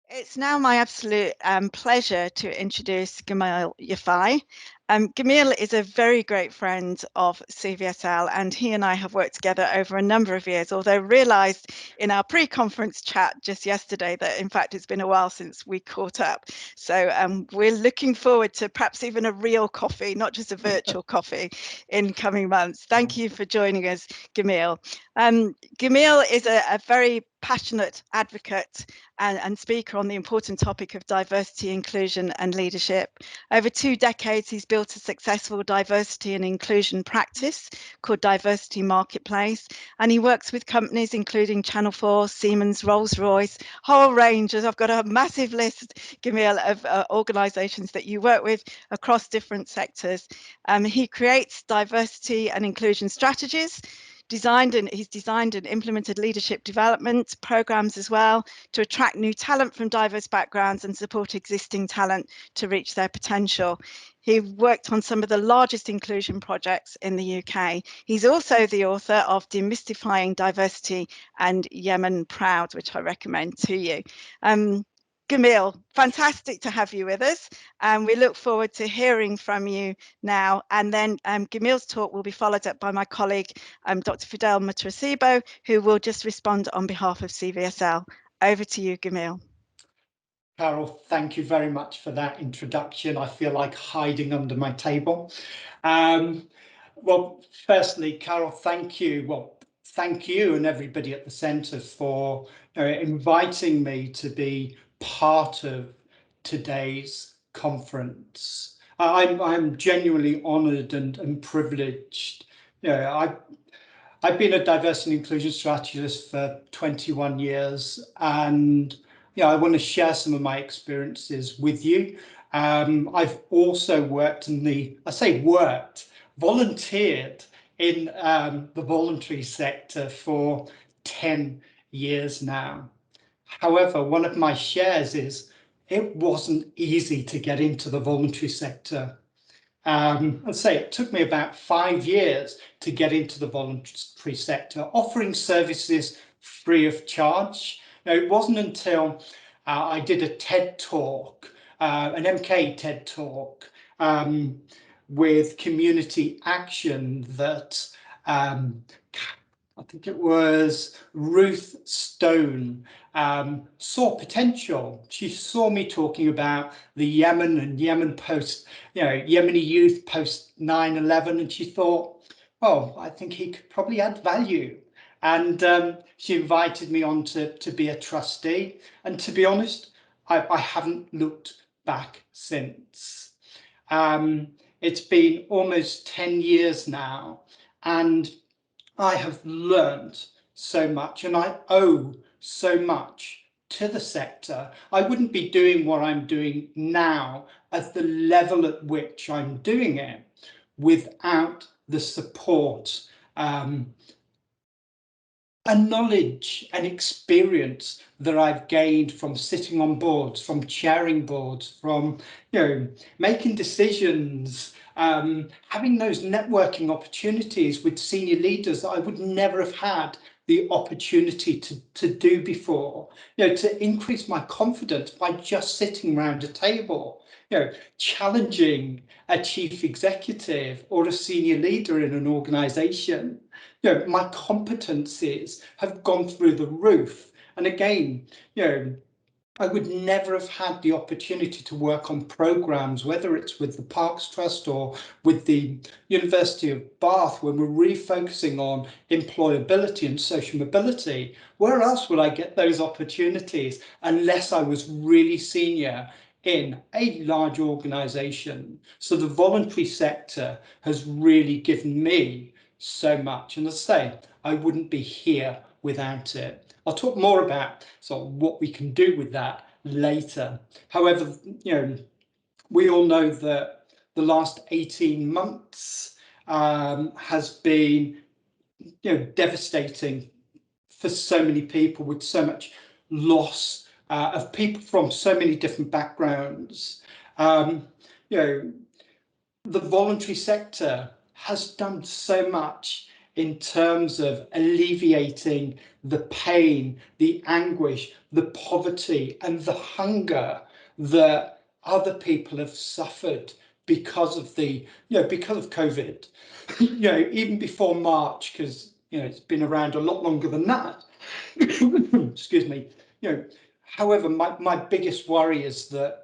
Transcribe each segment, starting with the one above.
It's now my absolute pleasure to introduce Gamiel Yafai. Gamiel is a very great friend of CVSL, and he and I have worked together over a number of years, although realised in our pre-conference chat just yesterday that in fact it's been a while since we caught up. So we're looking forward to perhaps even a real coffee, not just a virtual coffee, in coming months. Thank you for joining us, Gamiel. Gamiel is a very passionate advocate and speaker on the important topic of diversity, inclusion and leadership. Over 2 decades, he's built a successful diversity and inclusion practice called Diversity Marketplace, and he works with companies including Channel 4, Siemens, Rolls-Royce, whole range. I've got a massive list, Gamiel, of organisations that you work with across different sectors. He creates diversity and inclusion strategies, he's designed and implemented leadership development programs as well to attract new talent from diverse backgrounds and support existing talent to reach their potential. He worked on some of the largest inclusion projects in the UK. He's also the author of Demystifying Diversity and Yemen Proud, which I recommend to you. Gamiel, fantastic to have you with us, and we look forward to hearing from you now. And then Gamiel's talk will be followed up by my colleague, Dr Fidèle Mutwarasibo, who will just respond on behalf of CVSL. Over to you, Gamiel. Carol, thank you very much for that introduction. I feel like hiding under my table. Well, firstly, Carol, thank you. Well, thank you and everybody at the Centre for inviting me to be part of today's conference. I'm genuinely honoured and privileged. I've been a diversity and inclusion strategist for 21 years, and I want to share some of my experiences with you. I've also volunteered in the voluntary sector for 10 years now. However, one of my shares is it wasn't easy to get into the voluntary sector. Let's say it took me about 5 years to get into the voluntary sector, offering services free of charge. Now, it wasn't until I did a TED talk, an MK TED talk with community action that I think it was Ruth Stone saw potential. She saw me talking about the Yemen and Yemen post, Yemeni youth post 9/11, and she thought, oh, I think he could probably add value. And she invited me on to be a trustee. And to be honest, I haven't looked back since. It's been almost 10 years now, and I have learned so much, and I owe so much to the sector. I wouldn't be doing what I'm doing now at the level at which I'm doing it without the support and knowledge and experience that I've gained from sitting on boards, from chairing boards, from making decisions, having those networking opportunities with senior leaders that I would never have had the opportunity to do before, to increase my confidence by just sitting around a table, challenging a chief executive or a senior leader in an organization. My competencies have gone through the roof. And again, I would never have had the opportunity to work on programs, whether it's with the Parks Trust or with the University of Bath, when we're really focusing on employability and social mobility. Where else would I get those opportunities unless I was really senior in a large organization? So the voluntary sector has really given me so much. And as I say, I wouldn't be here without it. I'll talk more about what we can do with that later. However, we all know that the last 18 months has been devastating for so many people, with so much loss of people from so many different backgrounds. The voluntary sector has done so much in terms of alleviating the pain, the anguish, the poverty, and the hunger that other people have suffered because of because of COVID. Even before March, because it's been around a lot longer than that. Excuse me. However, my biggest worry is that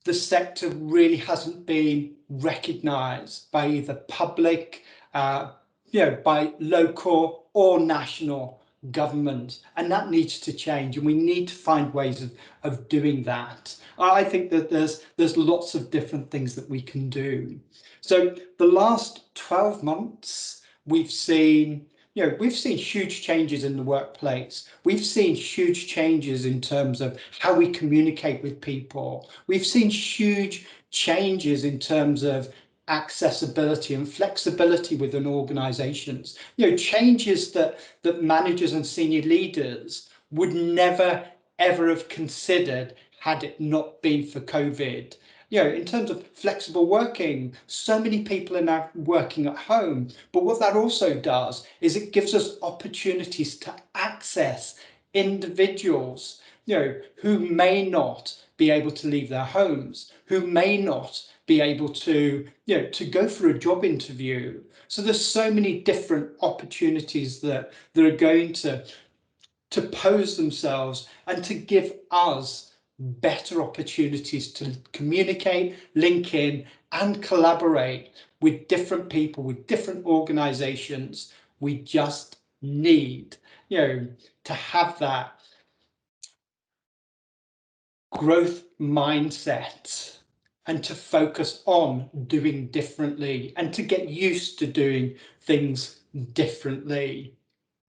the sector really hasn't been recognised by either public, by local or national government, and that needs to change, and we need to find ways of doing that. I think that there's lots of different things that we can do. So the last 12 months, we've seen huge changes in the workplace. We've seen huge changes in terms of how we communicate with people. We've seen huge changes in terms of accessibility and flexibility within organizations. Changes that managers and senior leaders would never, ever have considered had it not been for COVID. In terms of flexible working, so many people are now working at home. But what that also does is it gives us opportunities to access individuals, who may not be able to leave their homes, who may not be able to, to go for a job interview. So there's so many different opportunities that are going to pose themselves and to give us better opportunities to communicate, link in, and collaborate with different people, with different organizations. We just need, to have that growth mindset and to focus on doing differently and to get used to doing things differently.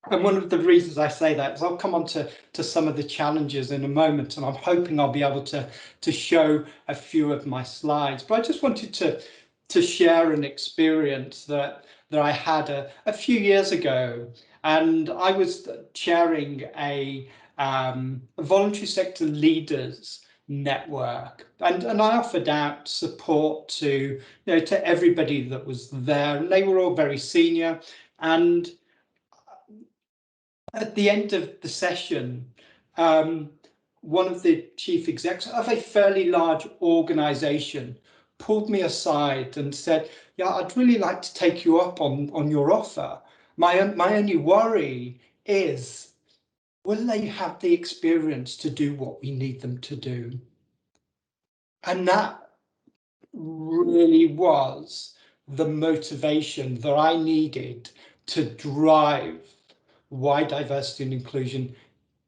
And one of the reasons I say that is I'll come on to some of the challenges in a moment, and I'm hoping I'll be able to show a few of my slides. But I just wanted to share an experience that I had a few years ago, and I was chairing a voluntary sector leaders network, and I offered out support to to everybody that was there, and they were all very senior. And at the end of the session, one of the chief execs of a fairly large organization pulled me aside and said, "Yeah, I'd really like to take you up on your offer. My only worry is, will they have the experience to do what we need them to do?" And that really was the motivation that I needed to drive why diversity and inclusion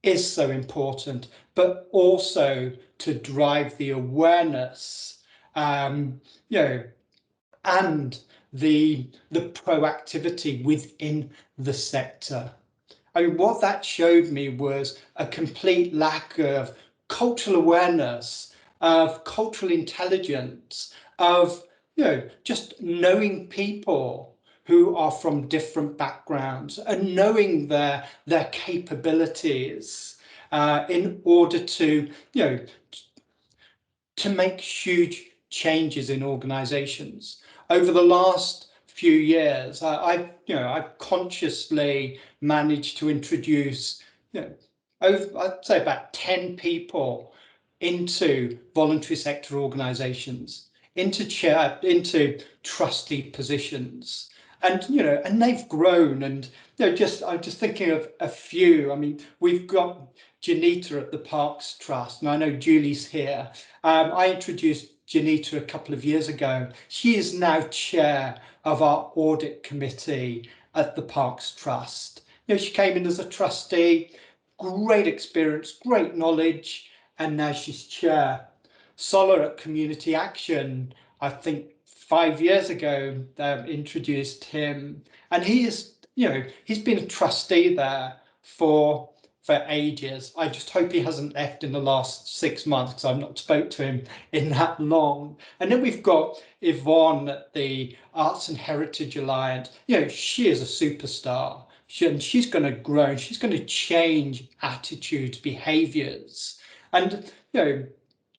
is so important, but also to drive the awareness, and the proactivity within the sector. I mean, what that showed me was a complete lack of cultural awareness, of cultural intelligence, of just knowing people who are from different backgrounds and knowing their capabilities in order to to make huge changes in organizations. Over the last few years, I've consciously managed to introduce, I'd say about 10 people into voluntary sector organizations, into trustee positions. And and they've grown, and I'm just thinking of a few. I mean, we've got Janita at the Parks Trust, and I know Julie's here. I introduced Janita a couple of years ago. She is now chair of our audit committee at the Parks Trust. She came in as a trustee, great experience, great knowledge, and now she's chair. Solar at Community Action, I think 5 years ago, introduced him, and he is, he's been a trustee there for ages. I just hope he hasn't left in the last 6 months, because I've not spoke to him in that long. And then we've got Yvonne at the Arts and Heritage Alliance. She is a superstar. She's going to grow, and she's going to change attitudes, behaviours. And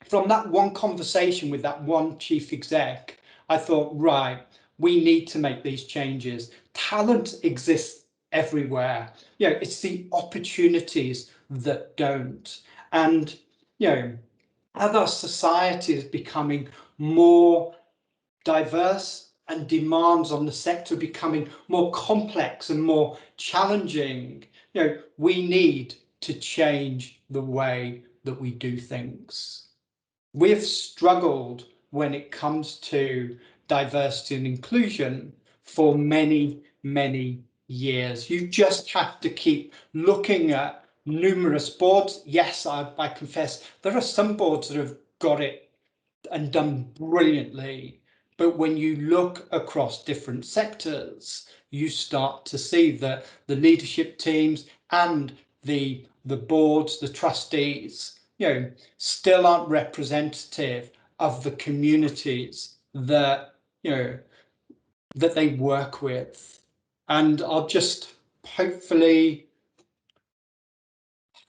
from that one conversation with that one chief exec, I thought, right, we need to make these changes. Talent exists everywhere. It's the opportunities that don't. And, as our society is becoming more diverse and demands on the sector becoming more complex and more challenging, we need to change the way that we do things. We've struggled when it comes to diversity and inclusion for many, many years. You just have to keep looking at numerous boards. Yes, I confess there are some boards that have got it and done brilliantly, but when you look across different sectors, you start to see that the leadership teams and the boards, the trustees, still aren't representative of the communities that that they work with. And I'll just hopefully,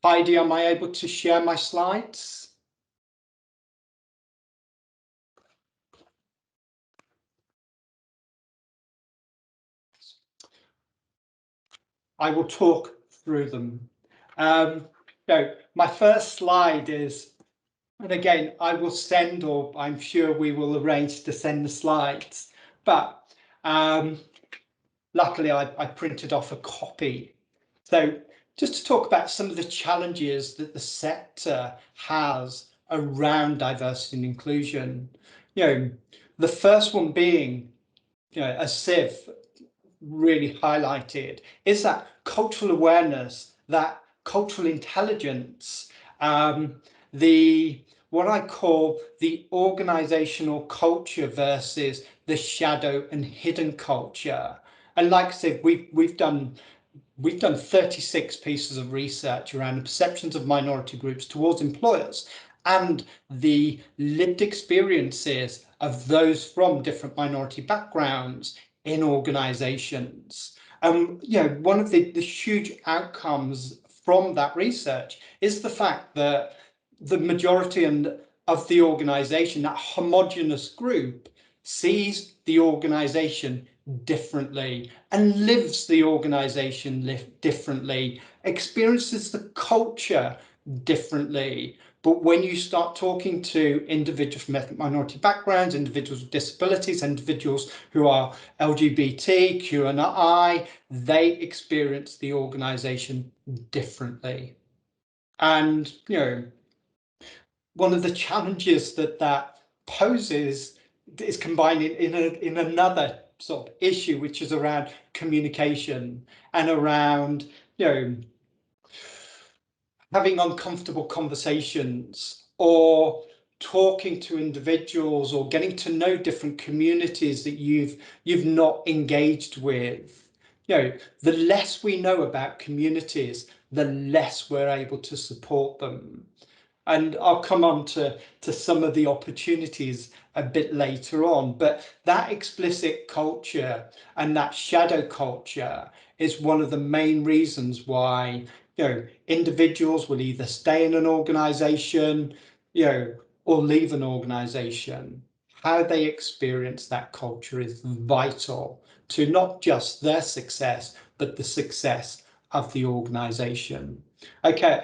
Heidi, am I able to share my slides? I will talk through them. My first slide is, and again, I will send, or I'm sure we will arrange to send the slides, but luckily I printed off a copy. So just to talk about some of the challenges that the sector has around diversity and inclusion. The first one being, as Civ really highlighted, is that cultural awareness, that cultural intelligence, what I call the organizational culture versus the shadow and hidden culture. And like I said, we've done 36 pieces of research around the perceptions of minority groups towards employers and the lived experiences of those from different minority backgrounds in organizations. One of the huge outcomes from that research is the fact that the majority of the organization, that homogenous group, sees the organization differently and lives the organization differently, experiences the culture differently. But when you start talking to individuals from ethnic minority backgrounds, individuals with disabilities, individuals who are LGBT, QAI, they experience the organization differently. And, one of the challenges that poses is combined in another sort of issue, which is around communication and around, having uncomfortable conversations or talking to individuals or getting to know different communities that you've not engaged with. The less we know about communities, the less we're able to support them. And I'll come on to some of the opportunities a bit later on, but that explicit culture and that shadow culture is one of the main reasons why individuals will either stay in an organization, or leave an organization. How they experience that culture is vital to not just their success, but the success of the organization. Okay.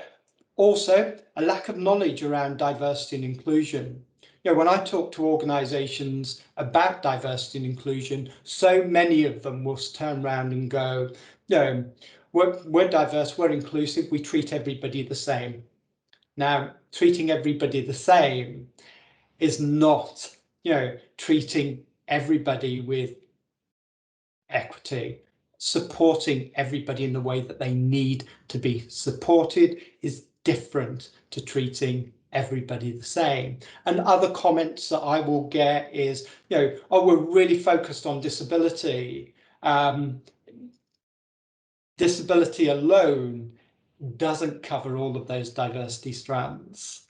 Also, a lack of knowledge around diversity and inclusion. When I talk to organizations about diversity and inclusion, so many of them will turn around and go, we're diverse, we're inclusive, we treat everybody the same. Now, treating everybody the same is not, treating everybody with equity. Supporting everybody in the way that they need to be supported is different to treating everybody the same. And other comments that I will get is, oh, we're really focused on disability. Disability alone doesn't cover all of those diversity strands.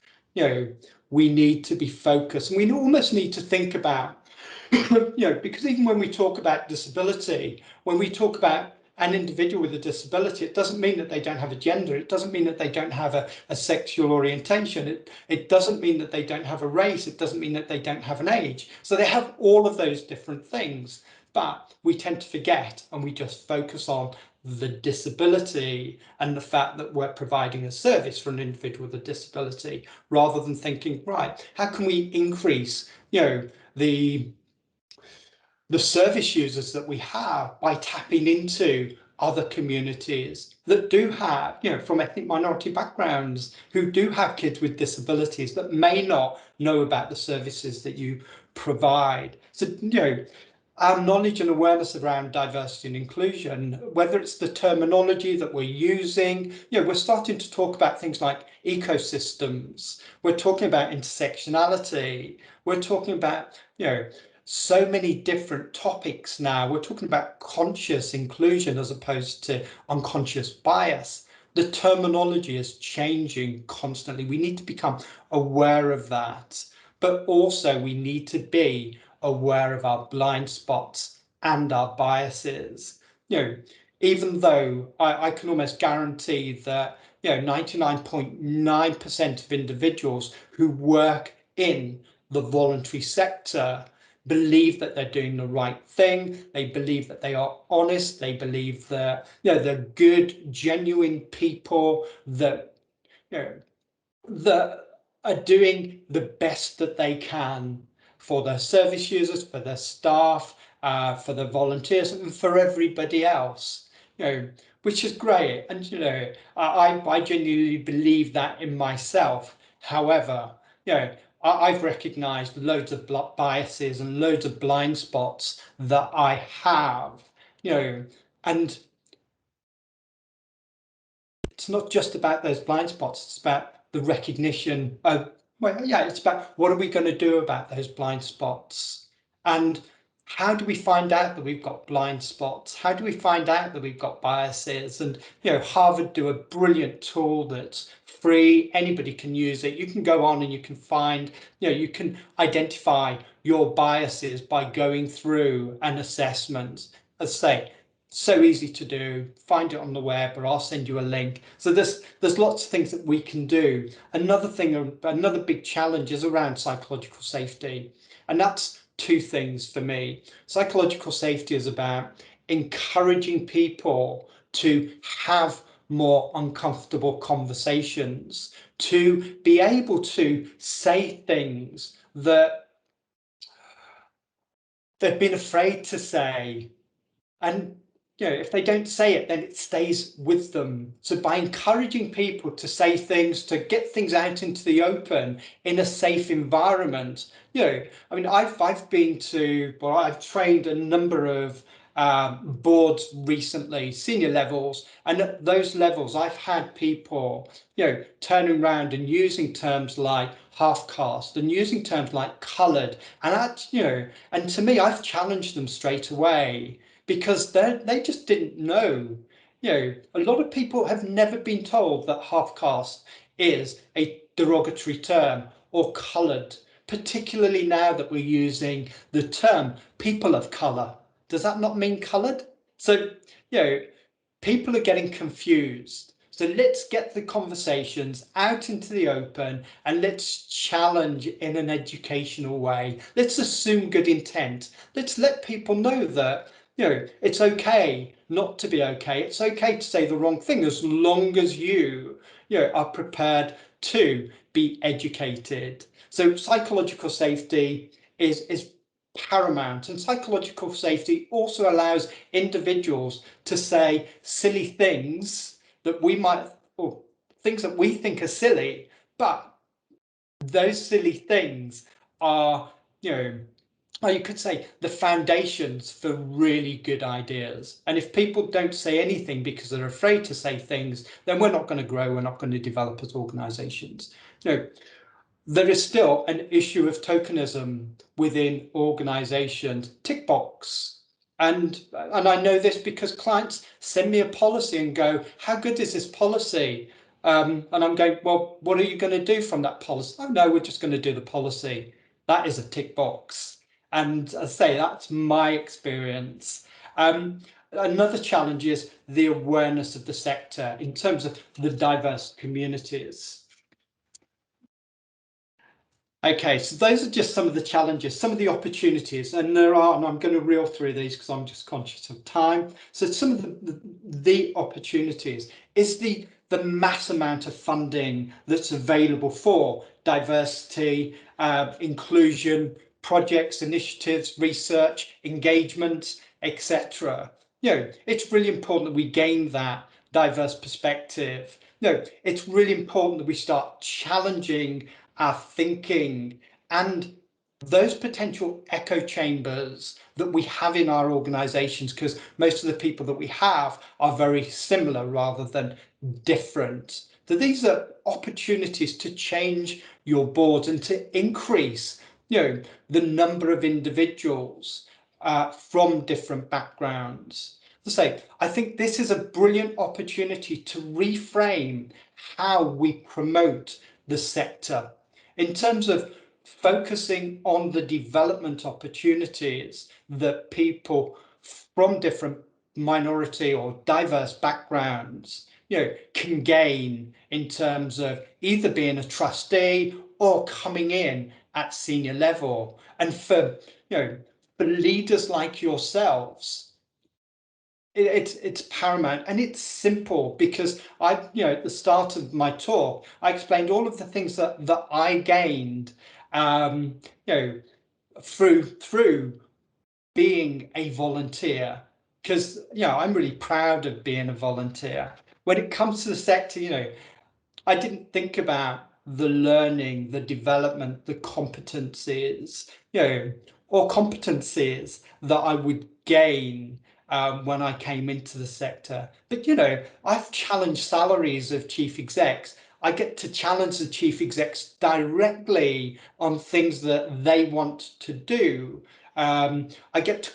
We need to be focused, and we almost need to think about, because even when we talk about disability, when we talk about an individual with a disability, it doesn't mean that they don't have a gender. It doesn't mean that they don't have a sexual orientation. It doesn't mean that they don't have a race. It doesn't mean that they don't have an age. So they have all of those different things. But we tend to forget, and we just focus on the disability and the fact that we're providing a service for an individual with a disability, rather than thinking, right, how can we increase, the service users that we have by tapping into other communities that do have, from ethnic minority backgrounds, who do have kids with disabilities that may not know about the services that you provide. So, our knowledge and awareness around diversity and inclusion, whether it's the terminology that we're using, we're starting to talk about things like ecosystems. We're talking about intersectionality. We're talking about, so many different topics now. We're talking about conscious inclusion as opposed to unconscious bias. The terminology is changing constantly. We need to become aware of that, but also we need to be aware of our blind spots and our biases. Even though I can almost guarantee that 99.9% of individuals who work in the voluntary sector believe that they're doing the right thing. They believe that they are honest. They believe that they're good, genuine people that that are doing the best that they can for their service users, for their staff, for the volunteers, and for everybody else. Which is great. And I genuinely believe that in myself. However, I've recognized loads of biases and loads of blind spots that I have, and it's not just about those blind spots, it's about the recognition of, it's about what are we going to do about those blind spots? And how do we find out that we've got blind spots? How do we find out that we've got biases? And, Harvard do a brilliant tool that's free. Anybody can use it. You can go on and you can find, you can identify your biases by going through an assessment. As I say, so easy to do. Find it on the web, or I'll send you a link. So there's lots of things that we can do. Another big challenge is around psychological safety, and that's two things for me. Psychological safety is about encouraging people to have more uncomfortable conversations, to be able to say things that they've been afraid to say. And if they don't say it, then it stays with them. So by encouraging people to say things, to get things out into the open in a safe environment, I've been to, I've trained a number of boards recently, senior levels, and at those levels, I've had people, turning around and using terms like half caste and using terms like coloured, and and to me, I've challenged them straight away, because they just didn't know. A lot of people have never been told that half caste is a derogatory term, or coloured, particularly now that we're using the term people of colour. Does that not mean coloured? So, people are getting confused. So let's get the conversations out into the open, and let's challenge in an educational way. Let's assume good intent. Let's let people know that it's okay not to be okay. It's okay to say the wrong thing, as long as you are prepared to be educated. So psychological safety is paramount, and psychological safety also allows individuals to say silly things that or things that we think are silly, but those silly things are, or you could say, the foundations for really good ideas. And if people don't say anything because they're afraid to say things, then we're not going to grow, we're not going to develop as organizations. There is still an issue of tokenism within organizations. Tick box. And I know this because clients send me a policy and go, how good is this policy? And I'm going, well, what are you going to do from that policy? Oh, no, we're just going to do the policy. That is a tick box. And as I say, that's my experience. Another challenge is the awareness of the sector in terms of the diverse communities. Okay, so those are just some of the challenges, some of the opportunities, and there are, and I'm going to reel through these because I'm just conscious of time. So some of the opportunities is the mass amount of funding that's available for diversity, inclusion, projects, initiatives, research, engagement, etc. It's really important that we gain that diverse perspective. It's really important that we start challenging our thinking and those potential echo chambers that we have in our organizations, because most of the people that we have are very similar rather than different. So these are opportunities to change your boards and to increase, the number of individuals from different backgrounds. To say, I think this is a brilliant opportunity to reframe how we promote the sector in terms of focusing on the development opportunities that people from different minority or diverse backgrounds can gain in terms of either being a trustee or coming in at senior level. And for leaders like yourselves, it's paramount, and it's simple, because at the start of my talk, I explained all of the things that I gained, through being a volunteer, because I'm really proud of being a volunteer. When it comes to the sector, I didn't think about the learning, the development, the competencies, or competencies that I would gain when I came into the sector. But, I've challenged salaries of chief execs. I get to challenge the chief execs directly on things that they want to do. I get to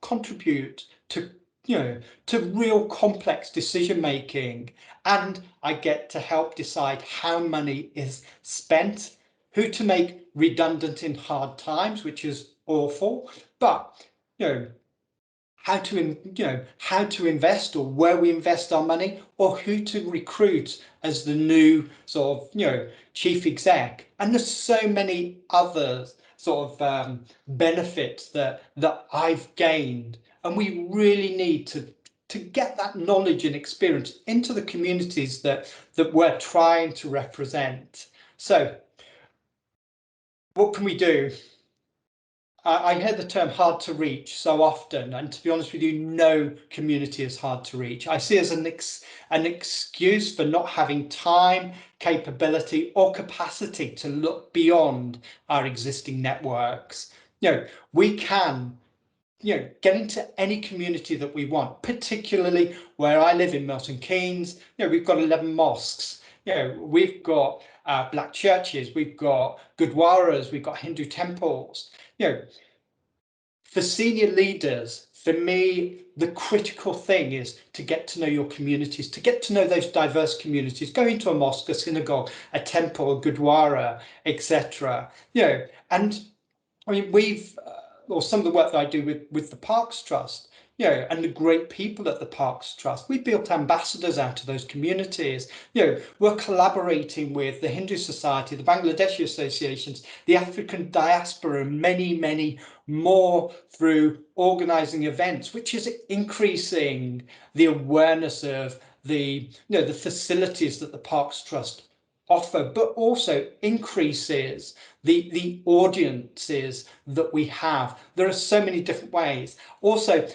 contribute to, to real complex decision making, and I get to help decide how money is spent, who to make redundant in hard times, which is awful, but how to invest, or where we invest our money, or who to recruit as the new sort of chief exec. And there's so many others sort of benefits that I've gained, and we really need to get that knowledge and experience into the communities that we're trying to represent. So what can we do? I hear the term hard to reach so often, and to be honest with you, no community is hard to reach. I see it as an excuse for not having time, capability, or capacity to look beyond our existing networks. We can get into any community that we want, particularly where I live in Milton Keynes. We've got 11 mosques. We've got black churches, we've got gurdwaras, we've got Hindu temples. For senior leaders, for me, the critical thing is to get to know your communities, to get to know those diverse communities, go into a mosque, a synagogue, a temple, a gurdwara, etc. And I mean, or some of the work that I do with the Parks Trust, and the great people at the Parks Trust, we built ambassadors out of those communities. We're collaborating with the Hindu Society, the Bangladeshi associations, the African diaspora, and many, many more through organizing events, which is increasing the awareness of the facilities that the Parks Trust offer, but also increases the audiences that we have. There are so many different ways. Also,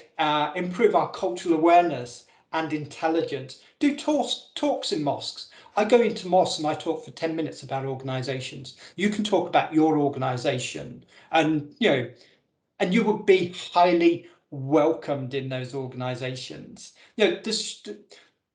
improve our cultural awareness and intelligence. Do talks in mosques. I go into mosques and I talk for 10 minutes about organizations. You can talk about your organization, and you would be highly welcomed in those organizations.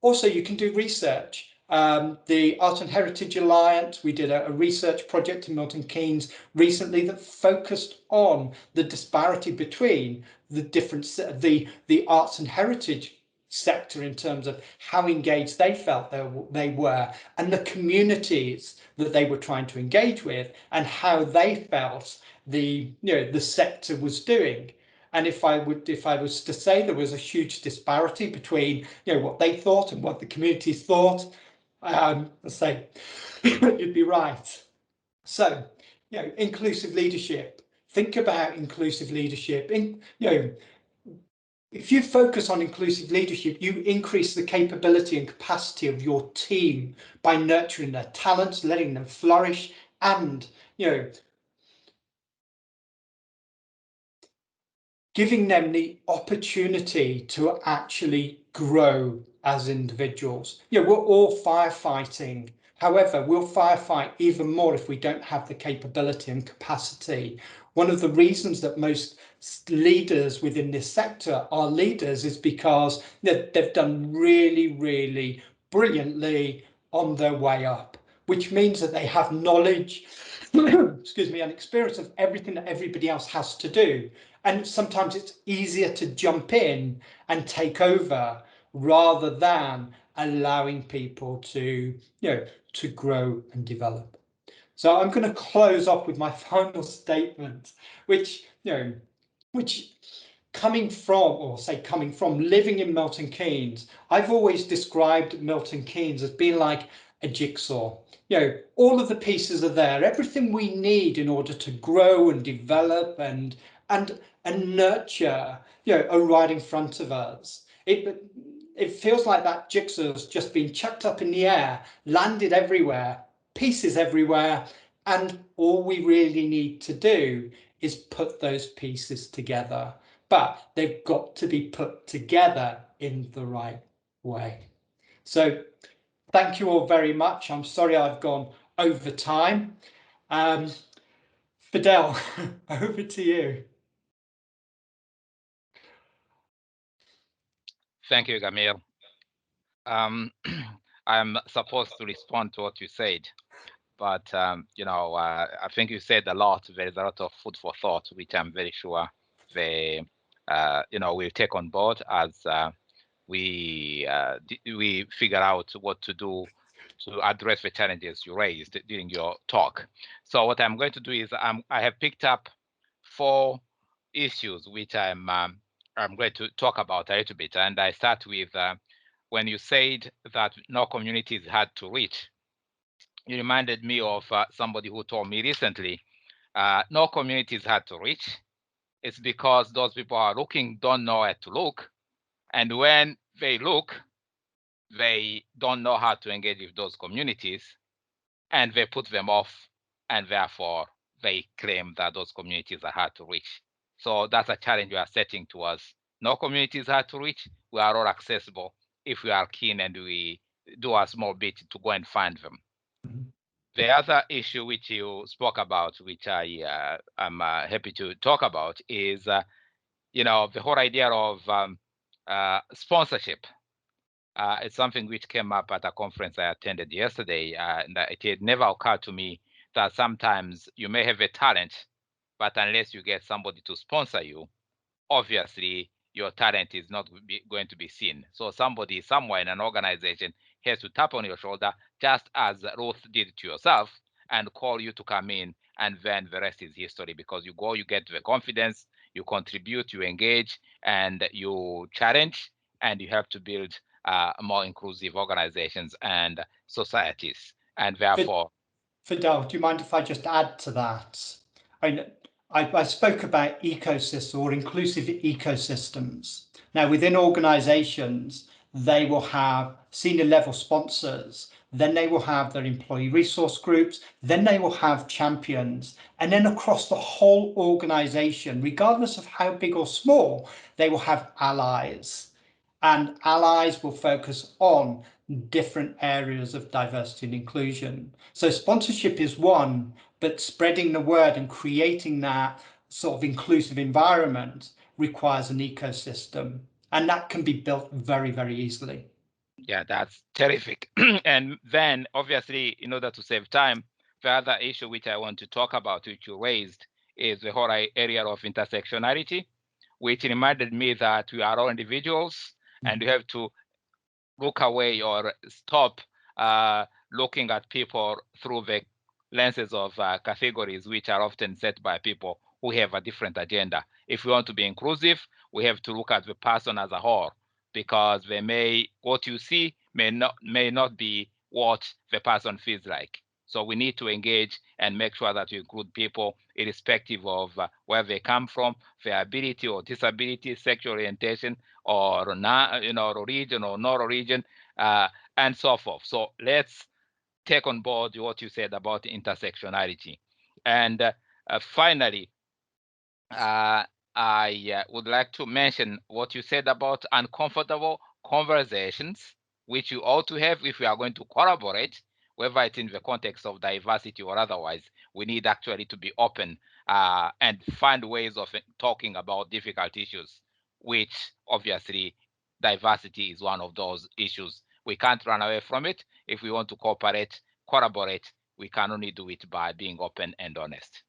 Also, you can do research. The Art and Heritage Alliance, we did a research project in Milton Keynes recently that focused on the disparity between the arts and heritage sector in terms of how engaged they felt they were, and the communities that they were trying to engage with, and how they felt the sector was doing. And if I was to say there was a huge disparity between, what they thought and what the communities thought, let's say you'd be right. So, inclusive leadership. Think about inclusive leadership. If you focus on inclusive leadership, you increase the capability and capacity of your team by nurturing their talents, letting them flourish, and giving them the opportunity to actually grow as individuals. We're all firefighting. However, we'll firefight even more if we don't have the capability and capacity. One of the reasons that most leaders within this sector are leaders is because they've done really, really brilliantly on their way up, which means that they have knowledge, excuse me, and experience of everything that everybody else has to do. And sometimes it's easier to jump in and take over rather than allowing people to, to grow and develop. So I'm going to close off with my final statement, which coming from living in Milton Keynes, I've always described Milton Keynes as being like a jigsaw. All of the pieces are there, everything we need in order to grow and develop and nurture, are right in front of us. It feels like that jigsaw's just been chucked up in the air, landed everywhere, pieces everywhere, and all we really need to do is put those pieces together. But they've got to be put together in the right way. So thank you all very much. I'm sorry I've gone over time. Fidèle, over to you. Thank you, Gamiel. I'm supposed to respond to what you said, but I think you said a lot. There is a lot of food for thought, which I'm very sure they, will take on board as we figure out what to do to address the challenges you raised during your talk. So what I'm going to do is I have picked up 4 issues which I'm going to talk about a little bit, and I start with when you said that no communities had to reach. You reminded me of somebody who told me recently, no communities had to reach. It's because those people are looking don't know where to look, and when they look, they don't know how to engage with those communities, and they put them off, and therefore they claim that those communities are hard to reach. So that's a challenge we are setting to us. No communities hard to reach. We are all accessible if we are keen and we do a small bit to go and find them. Mm-hmm. The other issue which you spoke about, which I'm happy to talk about, is the whole idea of sponsorship. It's something which came up at a conference I attended yesterday, and it had never occurred to me that sometimes you may have a talent, but unless you get somebody to sponsor you, obviously your talent is not going to be seen. So somebody somewhere in an organization has to tap on your shoulder, just as Ruth did to yourself, and call you to come in, and then the rest is history, because you go, you get the confidence, you contribute, you engage, and you challenge, and you have to build more inclusive organizations and societies. And therefore, Fidèle, do you mind if I just add to that? I spoke about ecosystems or inclusive ecosystems. Now, within organizations, they will have senior level sponsors, then they will have their employee resource groups, then they will have champions, and then across the whole organization, regardless of how big or small, they will have allies. And allies will focus on different areas of diversity and inclusion. So sponsorship is one, but spreading the word and creating that sort of inclusive environment requires an ecosystem, and that can be built very, very easily. Yeah, that's terrific. And then obviously, in order to save time, the other issue which I want to talk about, which you raised, is the whole area of intersectionality, which reminded me that we are all individuals, and we have to look away or stop looking at people through the lenses of categories which are often set by people who have a different agenda. If we want to be inclusive, we have to look at the person as a whole, because what you see may not be what the person feels like. So we need to engage and make sure that we include people irrespective of where they come from, their ability or disability, sexual orientation, or religion or no religion, and so forth. So let's take on board what you said about intersectionality. And finally, I would like to mention what you said about uncomfortable conversations, which you ought to have if we are going to collaborate, whether it's in the context of diversity or otherwise. We need actually to be open and find ways of talking about difficult issues, which obviously diversity is one of those issues. We can't run away from it. If we want to collaborate, we can only do it by being open and honest.